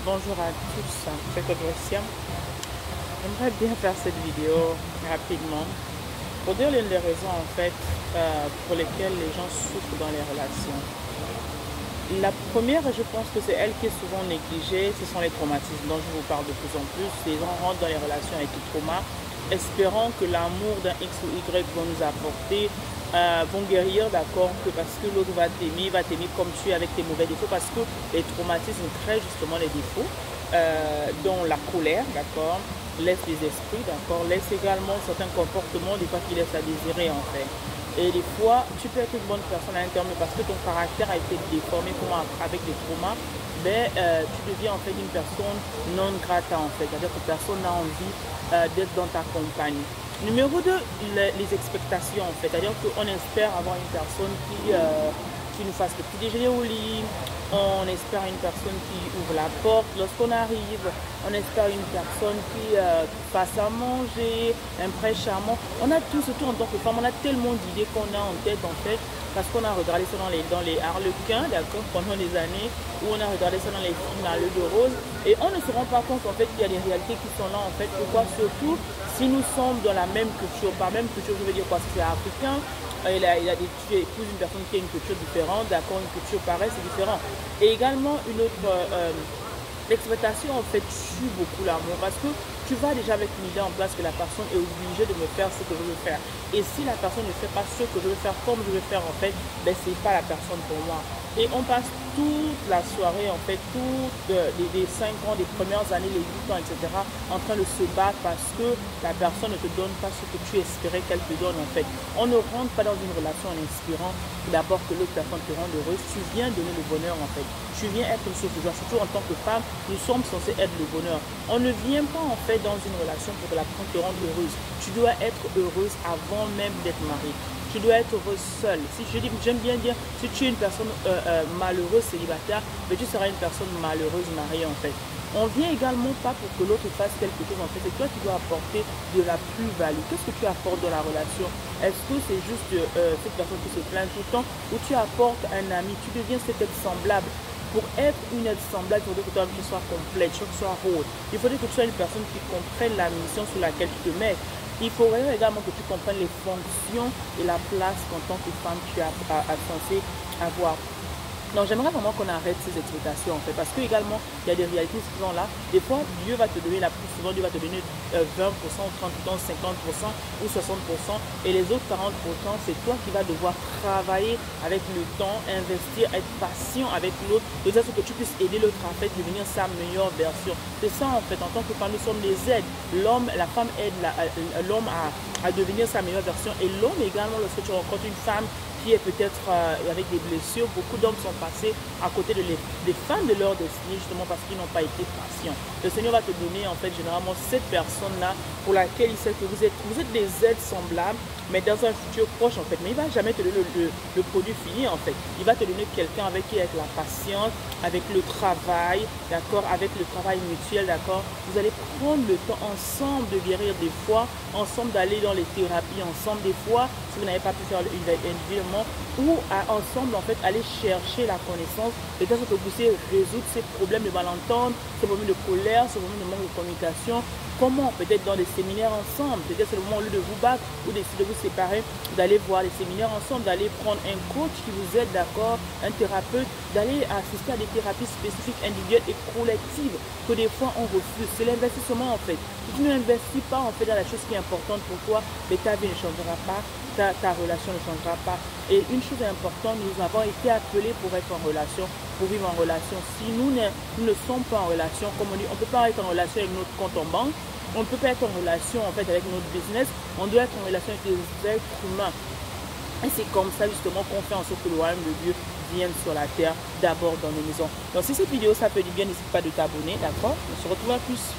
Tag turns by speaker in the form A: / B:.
A: Bonjour à tous, c'est Grècia. J'aimerais bien faire cette vidéo rapidement pour dire l'une des raisons pour lesquelles les gens souffrent dans les relations. La première, je pense que c'est elle qui est souvent négligée, ce sont les traumatismes dont je vous parle de plus en plus. Les gens rentrent dans les relations avec des traumas, espérant que l'amour d'un X ou Y vont nous apporter, vont guérir, d'accord, que parce que l'autre va t'aimer comme tu es avec tes mauvais défauts, parce que les traumatismes créent justement les défauts, dont la colère, d'accord, laisse les esprits, d'accord, laisse également certains comportements, des fois qui laissent à désirer en fait. Et des fois, tu peux être une bonne personne à l'intérieur, mais parce que ton caractère a été déformé avec des traumas, tu deviens en fait une personne non grata en fait, c'est-à-dire que personne n'a envie d'être dans ta compagnie. Numéro 2, les expectations en fait, c'est-à-dire qu'on espère avoir une personne qui nous fasse le petit déjeuner au lit, on espère une personne qui ouvre la porte lorsqu'on arrive, on espère une personne qui fasse à manger, un prêt charmant. On a tout, surtout en tant que femme, on a tellement d'idées qu'on a en tête en fait, parce qu'on a regardé ça dans les Harlequins, d'accord, pendant des années, où on a regardé ça dans les films à l'œil de rose, et on ne se rend pas compte en fait qu'il y a des réalités qui sont là en fait. Pourquoi? Surtout si nous sommes dans la même culture, par même culture, je veux dire quoi, si c'est africain, tu épouses une personne qui a une culture différente, d'accord, une culture pareille, c'est différent. Et également une autre l'exploitation en fait tue beaucoup l'amour, parce que tu vas déjà avec une idée en place que la personne est obligée de me faire ce que je veux faire. Et si la personne ne fait pas ce que je veux faire comme je veux faire en fait, c'est pas la personne pour moi. Et on passe toute la soirée en fait, les 5 ans, les premières années, les 8 ans, etc. en train de se battre parce que la personne ne te donne pas ce que tu espérais qu'elle te donne en fait. On ne rentre pas dans une relation en inspirant d'abord que l'autre personne te rende heureuse. Tu viens donner le bonheur en fait. Tu viens être une source de joie. Surtout en tant que femme, nous sommes censés être le bonheur. On ne vient pas en fait dans une relation pour que la personne te rende heureuse. Tu dois être heureuse avant même d'être mariée. Tu dois être heureuse seule. Si je dis, j'aime bien dire, si tu es une personne malheureuse célibataire, mais tu seras une personne malheureuse mariée en fait. On vient également pas pour que l'autre fasse quelque chose en fait. C'est toi qui dois apporter de la plus-value. Qu'est-ce que tu apportes dans la relation? Est-ce que c'est juste cette personne qui se plaint tout le temps, ou tu apportes un ami? Tu deviens cette être semblable. Pour être une être semblable, il faudrait que toi tu sois complète, que tu sois rôle. Il faudrait que tu sois une personne qui comprenne la mission sur laquelle tu te mets. Il faudrait également que tu comprennes les fonctions et la place qu'en tant que femme tu as censé avoir. Donc j'aimerais vraiment qu'on arrête ces exploitations en fait, parce que également il y a des réalités qui sont là. Des fois Dieu va te donner, la plus souvent Dieu va te donner 20%, 30%, 50% ou 60%, et les autres 40% c'est toi qui vas devoir travailler avec le temps, investir, être patient avec l'autre, de dire que tu puisses aider l'autre en fait devenir sa meilleure version. C'est ça en fait, en tant que femme nous sommes des aides. La femme aide l'homme à devenir sa meilleure version, et l'homme également lorsque tu rencontres une femme qui est peut-être avec des blessures. Beaucoup d'hommes sont passés à côté des femmes de leur destinée justement parce qu'ils n'ont pas été patients. Le Seigneur va te donner en fait généralement cette personne-là pour laquelle il sait que vous êtes des êtres semblables, mais dans un futur proche en fait. Mais il ne va jamais te donner le produit fini en fait. Il va te donner quelqu'un avec qui, avec la patience, avec le travail, d'accord, avec le travail mutuel, d'accord. Vous allez prendre le temps ensemble de guérir des fois, ensemble d'aller dans les thérapies, ensemble des fois, si vous n'avez pas pu faire individuellement, ou ensemble en fait aller chercher la connaissance et de que vous puissiez résoudre ces problèmes de malentente, ces problèmes de colère, ces problèmes de manque de communication. Comment? Peut-être dans des séminaires ensemble, peut-être c'est le moment au lieu de vous battre ou de vous séparer, d'aller voir les séminaires ensemble, d'aller prendre un coach qui vous aide, d'accord, un thérapeute, d'aller assister à des thérapies spécifiques, individuelles et collectives que des fois on refuse. C'est l'investissement en fait. Si tu n'investis pas en fait dans la chose qui est importante pour toi, mais ta vie ne changera pas, ta relation ne changera pas. Et une chose importante, nous avons été appelés pour être en relation, pour vivre en relation. Si nous ne sommes pas en relation, comme on dit, on ne peut pas être en relation avec notre compte en banque, on ne peut pas être en relation en fait avec notre business, on doit être en relation avec les êtres humains. Et c'est comme ça justement qu'on fait en sorte que le royaume de Dieu vienne sur la terre, d'abord dans nos maisons. Donc si cette vidéo ça fait du bien, n'hésite pas de t'abonner, d'accord? On se retrouve à plus.